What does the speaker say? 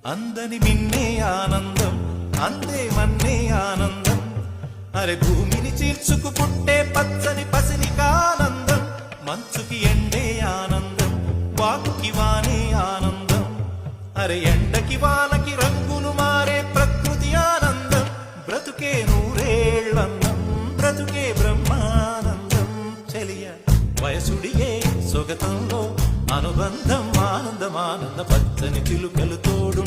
అందని మిన్నే ఆనందం అందే మన్నే ఆనందం అరే భూమిని చీల్చుకు పుట్టే పచ్చని పసినికానందం మంచుకి ఎండే ఆనందం వాకుకి వానే ఆనందం అరే ఎండకి వానకి రంగులు మారే ప్రకృతి ఆనందం బ్రతుకే నూరేళ్ళందం బ్రతుకే బ్రహ్మానందం చెలియ వయసుడియే సొగతంలో అనుబంధం ఆనందమానంద పచ్చని చిలుకలు తోడు